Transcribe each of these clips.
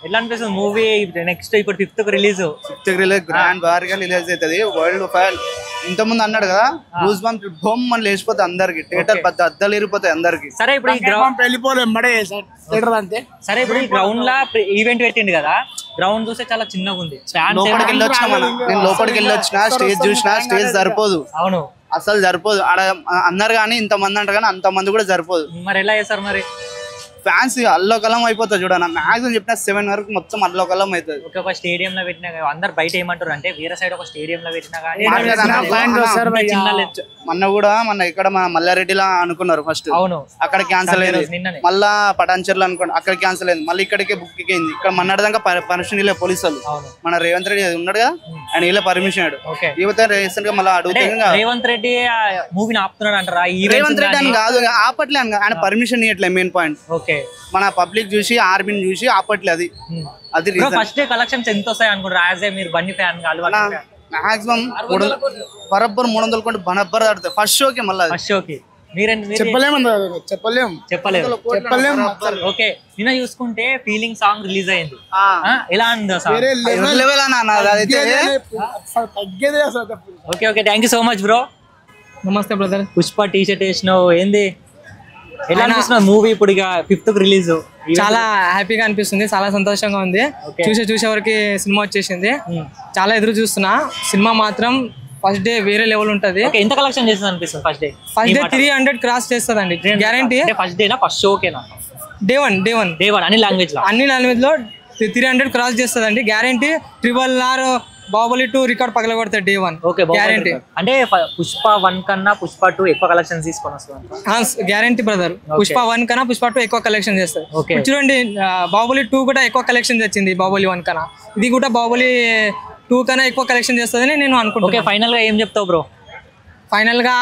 ఎట్లా అనిపిస్తుంది movie? Next ఇప్పుడు 5th రిలీజ్ గ్రాండ్ భారీగా రిలీజ్ అవుతుంది. వరల్డ్ ఫైల్ ఇంతకుముందు అన్నాడు కదా, గూస్ బంప్ బొమ్మ అని లేచిపోతాయి అందరికి, థియేటర్ పెద్ద అద్దలు ఇరిపోతాయి అందరికి. సరే ఇప్పుడు సరే ఇప్పుడు ఈ గ్రౌండ్ లా ఈవెంట్ పెట్టిండు కదా, గ్రౌండ్ చూస్తే చాలా చిన్నగా ఉంది. లోపలికి వెళ్ళొచ్చిన నేను లోపలికి వెళ్ళొచ్చిన, స్టేజ్ చూసిన, స్టేజ్ సరిపోదు. అవును అసలు సరిపోదు. ఆడ అన్నారు కానీ ఇంతమంది అంటారు కానీ అంతమంది కూడా సరిపోదు. మరి ఎలా చేస్తారు మరి? ఫ్యాన్స్ అల్లోకలం అయిపోతుంది చూడ. మాక్సిమం చెప్పిన 7 వరకు మొత్తం అల్లోకలం అవుతుంది. ఒక స్టేడియం లో పెట్టినా అందరు బయట ఏమంటారు అంటే వేరే సైడ్ ఒక స్టేడియం లో పెట్టినా కానీ మొన్న కూడా ఇక్కడ మన మల్లారెడ్డిలా అనుకున్నారు ఫస్ట్, అవును అక్కడ క్యాన్సిల్ అయింది. మళ్ళా పటాన్చర్లు అనుకోండి, అక్కడ క్యాన్సిల్ అయింది. మళ్ళీ ఇక్కడికే బుక్ అయింది. ఇక్కడ మొన్నటిదాకా పర్మిషన్ ఇలే పోలీసులు. మన రేవంత్ రెడ్డి ఉన్నాడు కదా, ఆయన ఇలా పర్మిషన్ ఇవ్వతే రీసెంట్ గా మళ్ళీ అడుగుతాయి. రేవంత్ రెడ్డి మూవీని ఆపుతున్నాడు అంటారా? రేవంత్ రెడ్డి అని కాదు, ఆపట్లే అని ఆయన పర్మిషన్ ఇవ్వట్లేదు. మెయిన్ పాయింట్ మన పబ్లిక్ చూసి ఆర్మీని చూసి ఆపట్లే. అది ఫస్ట్ డే కలెక్షన్స్ ఎంత వస్తాయి అనుకుంటారు? మీరు బన్నీ ఫ్యాన్ మాక్సిమం బరబ్బర్ 300 కోట్లు బరబ్బర్ ఆడుతాయి ఫస్ట్ షోకి. మళ్ళీ ఫస్ట్ షోకి చెప్పలేము. ఓకే, నిన్న చూసుకుంటే ఫీలింగ్ సాంగ్ రిలీజ్ అయింది. ఎలా ఉంది? Okay okay, thank you so much bro. నమస్తే బ్రదర్. పుష్ప టీ షర్ట్ వేసినావు, ఏంది ఎలా అనిపిస్తుంది మూవీ? ఇప్పుడు 5th రిలీజ్ చాలా హ్యాపీగా అనిపిస్తుంది, చాలా సంతోషంగా ఉంది. చూసే వరకు సినిమా వచ్చేసింది. చాలా ఎదురు చూస్తున్నా. సినిమా మాత్రం ఫస్ట్ డే వేరే లెవెల్ ఉంటది. ఎంత కలెక్షన్ చేస్తుంది అనిపిస్తుంది? ఫస్ట్ డే 300 క్రాస్ చేస్తుంది అండి గ్యారంటీ. ఫస్ట్ డేనా ఫస్ట్ షోకేనా? డే వన్ అన్ని లాంగ్వేజ్ లో 300 క్రాస్ చేస్తుంది అండి గ్యారంటీ. RRR బాహుబలి 2 రికార్డ్ పగలగొడతాడు డే 1 గ్యారంటీ. అంటే పుష్ప 1 కన్నా పుష్ప 2 ఎక్కువ కలెక్షన్ తీసుకొని వస్తుంది గ్యారంటీ బ్రదర్. పుష్ప 1 కన్నా పుష్ప 2 ఎక్కువ కలెక్షన్ చేస్తారు. చూడండి, బాహుబలి 2 కూడా ఎక్కువ కలెక్షన్ తెచ్చింది బాహుబలి 1 కన్నా. ఇది కూడా బాహుబలి 2 కన్నా ఎక్కువ కలెక్షన్ చేస్తుందని నేను అనుకుంటున్నాను. ఫైనల్ గా ఏం చెప్తావు బ్రో? ఫైనల్ గా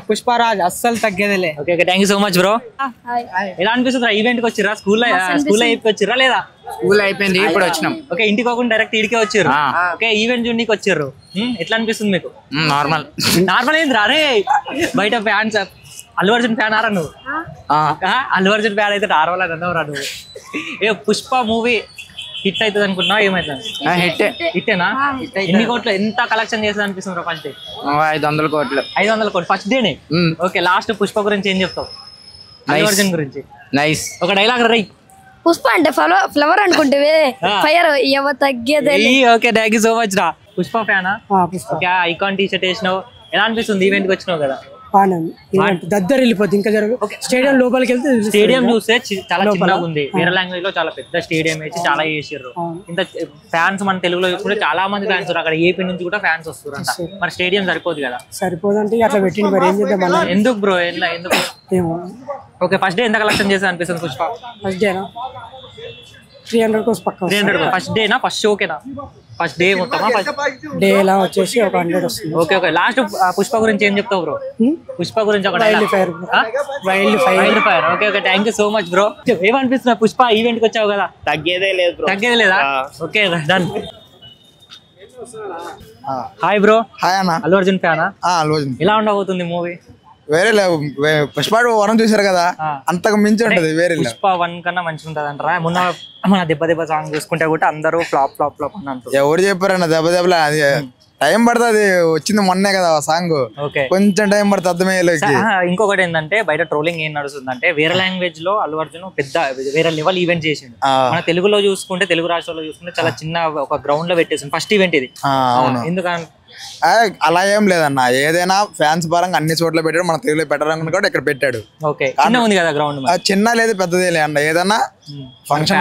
పుష్పరాజ్ అస్సలు తగ్గేదిలే. Okay, thank you so much bro. ఎలా అనిపిస్తుంది? ఈవెంట్ కి వచ్చిరా? స్కూల్ వచ్చిరా లేదా? స్కూల్ అయిపోయింది, ఇప్పుడు వచ్చినాం. ఓకే, ఇంటికి పోకుండా డైరెక్ట్ ఇడికే వచ్చారు. ఓకే, ఈవెంట్ చూడడానికి వచ్చారు. ఎట్లా అనిపిస్తుంది మీకు? నార్మల్ ఏంది రా? అరే బయట ఫ్యాన్స్ అల్లు అర్జున్ ఫ్యాన్ ఆరా నువ్వు? అల్లు అర్జున్ ఫ్యాన్ అయితే నార్మల్ అని అన్నవరా నువ్వు? పుష్ప మూవీ హిట్ అవుతుంది అనుకుంటున్నావా? ఏమైతుంది? హిట్టేనా? ఎన్ని కోట్లు, ఎంత కలెక్షన్ చేస్తుంది అనిపిస్తుంది ఫస్ట్ డే? 500 కోట్లు. 500 కోట్లు ఫస్ట్ డేనే. ఓకే, లాస్ట్ పుష్ప గురించి ఏం చెప్తావు? అల్లు అర్జున్ గురించి నైస్ ఒక డైలాగ్ రై. పుష్ప అంటే ఫ్లవర్ అనుకుంటే ఫైర్ తగ్గేదే. Okay, thank you so much రా. పుష్ప ఫ్యానా? ఐకాన్ టీ షర్ట్ వేసినావు, ఎలా అనిపిస్తుంది? ఈవెంట్ కి వచ్చినావు కదా, దగ్గర వెళ్ళిపోతుంది. ఇంకా స్టేడియం లోపలికి వెళ్తే స్టేడియం చూస్తే చాలా చిన్నగా ఉంది. వేరే లాంగ్వేజ్ లో చాలా పెద్ద స్టేడియం వేసి చాలా చేసారు. ఇంత ఫ్యాన్స్ మన తెలుగులో చూసుకుంటే చాలా మంది ఫ్యాన్స్ ఉన్నారు. అక్కడ ఏపీ నుంచి కూడా ఫ్యాన్స్ వస్తారు. మరి స్టేడియం సరిపోదు కదా? సరిపోదంటే అట్లా పెట్టింది. మరి ఏం చేద్దాం? ఎందుకు బ్రో? ఎందుకు? ఓకే, ఫస్ట్ డే ఎంత కలెక్షన్ చేస్తా అనిపిస్తుంది పుష్ప? ఫస్ట్ డేనా 300 కోర్స్ పక్క. 300 ఫస్ట్ డేనా? ఫస్ట్ షోకేనా? ఫస్ట్ డే మొత్తమా? డే ఎలా వచ్చేసి ఒక 100 వస్తుంది. ఓకే ఓకే, లాస్ట్ పుష్ప గురించి ఏం చెప్తావు బ్రో? పుష్ప గురించి ఒక wild fire. Okay okay, thank you so much bro. ఏమనిపిస్తుంది పుష్ప ఈవెంట్ కి వచ్చావు కదా? తగ్గేదే లేదా? Okay done. Hi bro. Hi అన్న. అల్లు అర్జున్ ఫ్యానా? అల్లు అర్జున్. ఎలా ఉండబోతుంది మూవీ? వేరే పుష్ప 1 చూసారు కదా, అంతకు మించి ఉంటది. వేరే పుష్ప 1 కన్నా మంచిగా ఉంటది అంటారా? మొన్న మన దెబ్బ సాంగ్ చూసుకుంటే కూడా అందరూ ఫ్లాప్ అని ఎవరు చెప్పారన్న? దెబ్బలా అది టైం పడుతుంది. వచ్చింది మొన్నే కదా సాంగ్, కొంచెం టైం పడుతుంది అర్థమయ్యేలోకి. ఇంకొకటి ఏంటంటే బయట ట్రోలింగ్ ఏం నడుస్తుందంటే వేరే లాంగ్వేజ్ లో అల్లు అర్జున్ పెద్ద వేరే లెవెల్ ఈవెంట్ చేసిండు. మన తెలుగులో చూసుకుంటే, తెలుగు రాష్ట్రాల్లో చూసుకుంటే చాలా చిన్న ఒక గ్రౌండ్ లో పెట్టేసింది ఫస్ట్ ఈవెంట్ ఇది. ఎందుకంటే అలా ఏం లేదన్న, ఏదైనా ఫ్యాన్స్ పరంగా అన్ని చోట్ల పెట్టాడు. మన తెలుగులో పెట్టాలని కూడా ఇక్కడ పెట్టాడు. ఉంది కదా గ్రౌండ్, చిన్న లేదు పెద్దదే లే అన్న. ఏదన్నా ఫంక్షన్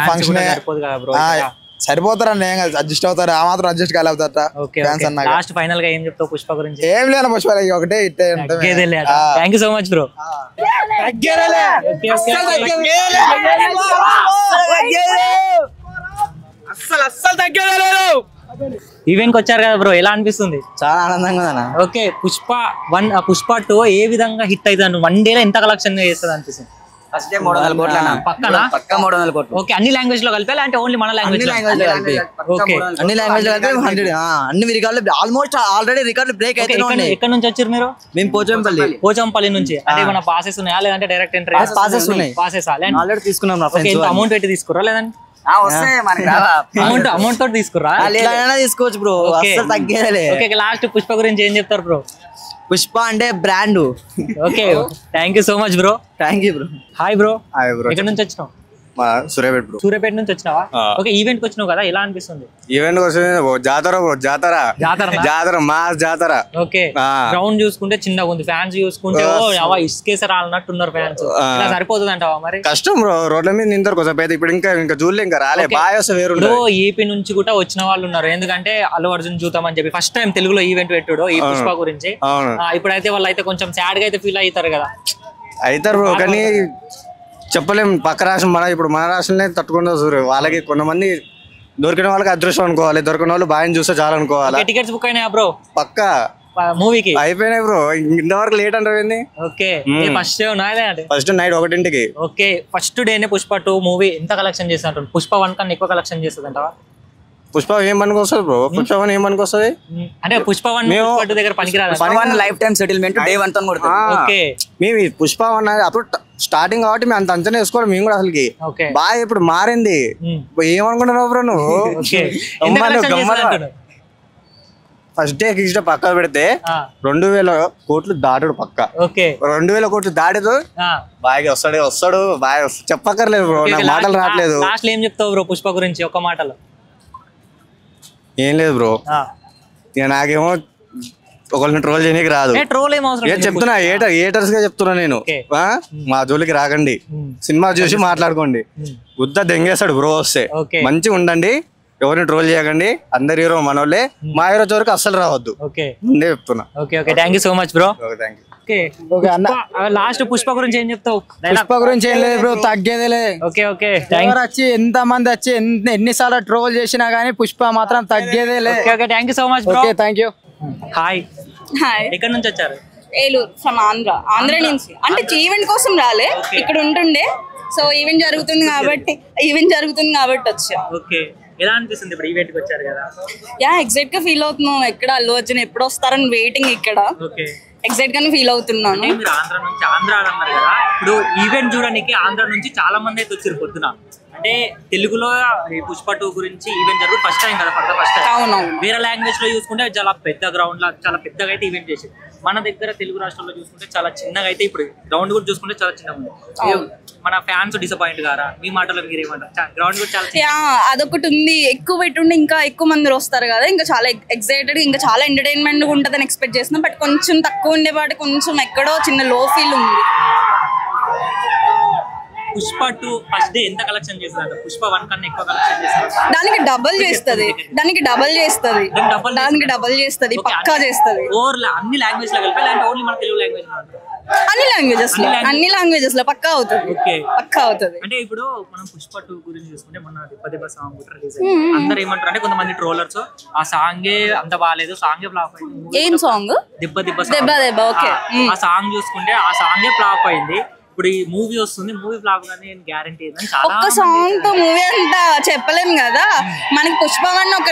సరిపోతారన్న, ఏం అడ్జస్ట్ అవుతారు. ఆ మాత్రం అడ్జస్ట్ కాలేవుతారట ఫ్యాన్స్ అన్న. లాస్ట్ ఫైనల్ గా ఏం చెప్తావు పుష్ప గురించి? ఏం లేదు పుష్ప ఒకటే ఇట్టే. Thank you so much bro. అస్సలు తగ్గలేదు. ఈవెంట్ కి వచ్చారు కదా బ్రో, ఎలా అనిపిస్తుంది? చాలా ఆనందంగా ఉందన్న. ఓకే, పుష్ప 1 పుష్ప 2 ఏ విధంగా హిట్ అవుతుంది? 1 డేలో ఎంత కలెక్షన్ చేస్తుంది అనిపిస్తుంది? ఫస్ట్ డే 300 కోట్లు అన్న. పక్కనా? పక్కా 300 కోట్లు. ఓకే, అన్ని లాంగ్వేజ్ లో కలిపి అంటే ఓన్లీ మన లాంగ్వేజ్ ఓకే, అన్ని లాంగ్వేజ్ లో కలిపి 100 అన్ని రికార్డులు ఆల్మోస్ట్ ఆల్రెడీ రికార్డులు బ్రేక్ అయితే ఉన్నాయి. ఎక్కడ నుంచి వచ్చారు మీరు? మేము పోచంపల్లి నుంచి. అంటే మన పాసెస్ ఉన్నాయా లేదంటే డైరెక్ట్ ఎంట్రీ? పాసెస్ ఉన్నాయి. పాసెస్ ఆల్రెడీ తీసుకున్నాం నా ఫ్రెండ్స్. ఎంత అమౌంట్ పెట్టి తీసుకురా లేదంటే అమౌంట్ తోటి తీసుకురా? తీసుకోవచ్చు బ్రో, అసలు తగ్గేదే. ఓకే, లాస్ట్ పుష్ప గురించి ఏం చెప్తారు బ్రో? పుష్ప అంటే brand. Okay, thank you so much bro. Thank you bro. Hi bro. Hi bro. ఎక్కడ నుంచి వచ్చినావు? సూర్యాపేట బ్రో. సూర్యాపేట నుంచి వచ్చినావా? ఓకే, ఈవెంట్ కి వచ్చినావు కదా, ఎలా అనిపిస్తుంది? ఈవెంట్ కోసం జాతర బ్రో, జాతర మాస్ జాతర. ఓకే, గ్రౌండ్ చూసుకుంటే చిన్నగా ఉంది, ఫ్యాన్స్ చూసుకుంటే ఇసుకేసారి అన్నట్టున్నారు ఫ్యాన్స్. ఇలా సరిపోతుంది అంటావా మరి? కష్టం బ్రో, రోడ్ల మీద నిందరు కొంచెం పెద్ద. ఇప్పుడు ఇంకా చూడలే, ఇంకా రాలే. బాగా వస్తే వేరు. ఏపీ నుంచి కూడా వచ్చిన వాళ్ళు ఉన్నారు, ఎందుకంటే అల్లు అర్జున్ చూద్దాం అని చెప్పి ఫస్ట్ టైం తెలుగులో ఈవెంట్ పెట్టాడు ఈ పుష్ప గురించి. ఇప్పుడైతే వాళ్ళు అయితే కొంచెం సాడ్ గా అయితే ఫీల్ అవుతారు కదా. అవుతారు బ్రో, కానీ చెప్పలేం. పక్క రాష్ట్రం ఇప్పుడు మన రాష్ట్రంలో తట్టుకుంటా చూరు. వాళ్ళకి కొంతమంది దొరికిన వాళ్ళకి అదృష్టం అనుకోవాలి, దొరికిన వాళ్ళు బాగా చూస్తే చాలా అనుకోవాలి. టికెట్స్ బుక్ అయినా బ్రో? పక్కా మూవీకి అయిపోయినాయి బ్రో, ఇంతవరకు లేట్ అంటారు. ఓకే, ఫస్ట్ ఫస్ట్ నైట్ 1ంటికి. ఓకే, ఫస్ట్ డేనే పుష్ప 2 మూవీ ఎంత కలెక్షన్ చేసినట్టు? పుష్ప 1 కన్నా ఎక్కువ కలెక్షన్ చేస్తుంది అంటావా? పుష్ప ఏం పనికి వస్తుంది బ్రో? పుష్ప 1 ఏం పనికి వస్తుంది అంటే పుష్ప 1 దగ్గర పనికిరాదు. లైఫ్ టైం సెటిల్మెంట్ డే 1 తో కొడతాం. ఓకే, మేము పుష్ప 1 అప్పుడు స్టార్టింగ్ కాబట్టి మేము అంత అంచనా వేసుకోవాలి మేము కూడా. అసలుకి బాగా ఇప్పుడు మారింది. ఏమనుకుంటున్నావు బ్రో నువ్వు? ఫస్ట్ డే కిష్ట పక్క పెడితే 2000 కోట్లు దాటుడు పక్క. 2000 కోట్లు దాటితో బాగా వస్తాడు బాగా చెప్పక్కర్లేదు బ్రో, నా మాటలు రావట్లేదు. లాస్ట్ ఏం చెప్తావు బ్రో పుష్ప గురించి ఒక మాటలో? ఏం లేదు బ్రో, ఇక నాకేమో ఒకళ్ళని ట్రోల్ చేయడానికి రాదు. చెప్తున్నా, ఏటర్స్ గా చెప్తున్నా నేను. మా జోలికి రాకండి, సినిమా చూసి మాట్లాడుకోండి. గుద్ద దెంగేస్తాడు బ్రో వస్తే. మంచిగా ఉండండి, ఎవరిని ట్రోల్ చేయకండి. అందరు హీరో మనోళ్ళే, మా హీరో చోరుకు అస్సలు రావద్దు. ముందే చెప్తున్నా. Thank you so much bro. Thank you. Last Pushpa గురించి ఏం చెప్తావు? పుష్ప గురించి ఏం లేదు బ్రో, తగ్గేదేలే. వచ్చి ఎంత మంది వచ్చి ఎన్నిసార్లు ట్రోల్ చేసినా గానీ పుష్ప మాత్రం తగ్గేదేలే. Thank you so much bro. Thank you. Hi. ఎక్కడ నుంచి వచ్చారు? ఏలూరు ఫ్రమ్ ఆంధ్ర నుంచి. అంటే ఈవెంట్ కోసం రాలే, ఇక్కడ ఉంటుండే. సో ఈవెంట్ జరుగుతుంది కాబట్టి వచ్చా. ఓకే, ఎలా అనిపిస్తుంది ఇప్పుడు ఈవెంట్ కి వచ్చారు కదా? ఎగ్జైట్ గా ఫీల్ అవుతున్నాం. ఎక్కడ అల్లు అర్జున్ ఎప్పుడు వస్తారని వెయిటింగ్. ఇక్కడ ఎగ్జైట్ గానే ఫీల్ అవుతున్నాను. మీరు ఆంధ్ర నుంచి అన్నారు కదా, ఇప్పుడు ఈవెంట్ చూడడానికి ఆంధ్ర నుంచి చాలా మంది అయితే వచ్చారు పొద్దున. అంటే తెలుగులో పుష్ప 2 గురించి ఈవెంట్ జరుగుతుంది ఫస్ట్ టైం కదా, ఫస్ట్ టైం. వేరే లాంగ్వేజ్ లో చూసుకుంటే చాలా పెద్ద గ్రౌండ్ లా చాలా పెద్దగా అయితే ఈవెంట్ చేసేది. మన దగ్గర తెలుగు రాష్ట్రాల్లో చూసుకుంటే చాలా చిన్నగా అయితే, ఇప్పుడు గ్రౌండ్ కూడా చూసుకుంటే చాలా చిన్నగా ఉంది. మన ఫ్యాన్స్ డిసప్పాయింట్ గారా? మీ మాటలో మీరు ఏమంటారు? గ్రౌండ్ కూడా చాలా అదొకటి ఉంది. ఎక్కువ పెట్టుండి ఇంకా ఎక్కువ మంది వస్తారు కదా, ఇంకా చాలా ఎక్సైటెడ్, ఇంకా చాలా ఎంటర్టైన్మెంట్ ఉంటుందని ఎక్స్పెక్ట్ చేస్తున్నాం. బట్ కొంచెం తక్కువ ఉండేవాటి, కొంచెం ఎక్కడో చిన్న లో ఫీల్ ఉంది. పుష్ప 2 ఫస్ట్ డే ఎంత కలెక్షన్ చేస్తారు? పుష్ప 1 కన్నా ఎక్కువ కలెక్షన్ చేస్తారు. దానికి డబుల్ చేస్తుంది, పక్కా చేస్తుంది. అన్ని లాంగ్వేజ్ లో కలిపి అంటే ఓన్లీ మన తెలుగు లాంగ్వేజ్? అన్ని లాంగ్వేజెస్ లో పక్కా అవుతుంది. అంటే ఇప్పుడు మనం పుష్ప 2 గురించి చూసుకుంటే మన దిబ్బ సాంగ్ రిలీజ్ అయింది. అందరు ఏమంటారు అంటే కొంతమంది ట్రోలర్స్ ఆ సాంగే అంత బాగాలేదు, సాంగే ఫ్లాప్ అయింది. ఏం సాంగ్? దెబ్బ. ఆ సాంగ్ చూసుకుంటే ఆ సాంగే ఫ్లాప్ అయింది. ఇప్పుడు ఈ మూవీ వస్తుంది, మూవీ ఫ్లాప్ గానీ గ్యారంటీ. ఒక్క సాంగ్ తో మూవీ అంతా చెప్పలేము కదా. మనకి పుష్ప 1 ఒక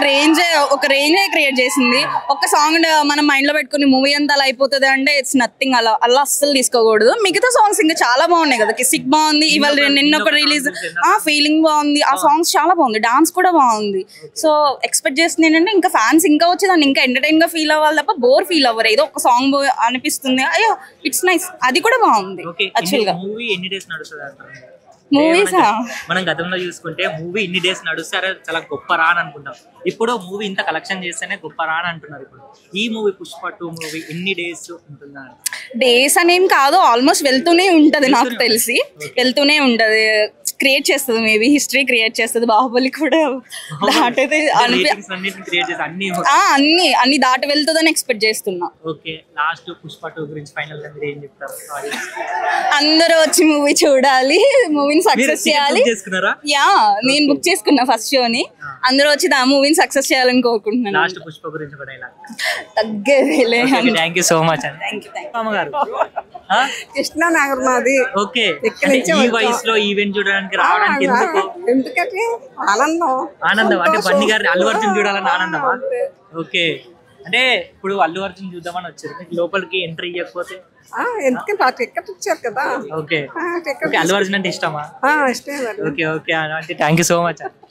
రేంజ్ క్రియేట్ చేసింది. ఒక సాంగ్ మనం మైండ్ లో పెట్టుకుని మూవీ అంతా అలా అయిపోతుంది అంటే ఇట్స్ నథింగ్. అలా అస్సలు తీసుకోకూడదు. మిగతా సాంగ్స్ ఇంకా చాలా బాగున్నాయి కదా. కిసిక్ బాగుంది, ఇవాళ నిన్న ఒక రిలీజ్ ఫీలింగ్ బాగుంది. ఆ సాంగ్స్ చాలా బాగుంది, డాన్స్ కూడా బాగుంది. సో ఎక్స్పెక్ట్ చేస్తుంది ఏంటంటే ఇంకా ఫ్యాన్స్ ఇంకా వచ్చి దాన్ని ఇంకా ఎంటర్టైన్ గా ఫీల్ అవ్వాలి తప్ప బోర్ ఫీల్ అవ్వరు. ఏదో ఒక సాంగ్ అనిపిస్తుంది, అయ్యో ఇట్స్ నైస్, అది కూడా బాగుంది. యాక్చువల్ గా మూవీ ఎన్ని డేస్ నడుస్తుంది అంటారు? మనం గతంలో చూసుకుంటే మూవీ ఇన్ని డేస్ నడుస్తారే చాలా గొప్ప రా అని అనుకుంటాం. ఇప్పుడు మూవీ ఇంత కలెక్షన్ చేస్తేనే గొప్ప రా అని అంటున్నారు. ఇప్పుడు ఈ మూవీ పుష్ప 2 మూవీ ఎన్ని డేస్ ఉంటుందా? డేస్ అనేం కాదు, ఆల్మోస్ట్ వెళ్తూనే ఉంటది. నాకు తెలిసి వెళ్తూనే ఉంటది. క్రియేట్ చేస్తుంది, మేబీ హిస్టరీ క్రియేట్ చేస్తుంది. బాహుబలి కూడా దాటైతే అన్ని దాటి వెళ్తుందని ఎక్స్పెక్ట్ చేస్తున్నా. ఓకే, లాస్ట్ పుష్ప 2 గురించి ఫైనల్ గా మీరు ఏం చెప్తారు? అందరూ వచ్చి మూవీ చూడాలి, మూవీని సక్సెస్ చేయాలి. యా, నేను బుక్ చేసుకున్నా ఫస్ట్ షోని. అందరూ వచ్చి ఆ మూవీని సక్సెస్ చేయాలని కోరుకుంటున్నాను. లాస్ట్ పుష్ప గురించి ఒక డైలాగ్. తగ్గేదేలే. థ్యాంక్ యూ సో మచ్ అండి. అమ్మగారు కృష్ణానగర్ మాది. ఓకే, ఈ వయసులో ఈవెంట్ చూడడానికి రావడానికి ఎందుకంటే ఆనందం అంటే బన్నీ గారిని అల్లు అర్జున్ చూడాలని ఆనందమా? ఓకే, అంటే ఇప్పుడు అల్లు అర్జున్ చూద్దామని వచ్చారు, మీకు లోపలికి ఎంట్రీ ఇవ్వకపోతే? ఎందుకంటే ఆ టికెట్ ఇచ్చారు కదా. ఓకే, అల్లు అర్జున్ అంటే ఇష్టమా? ఇష్టమే. ఓకే ఓకే అంటే థ్యాంక్ యూ సో మచ్.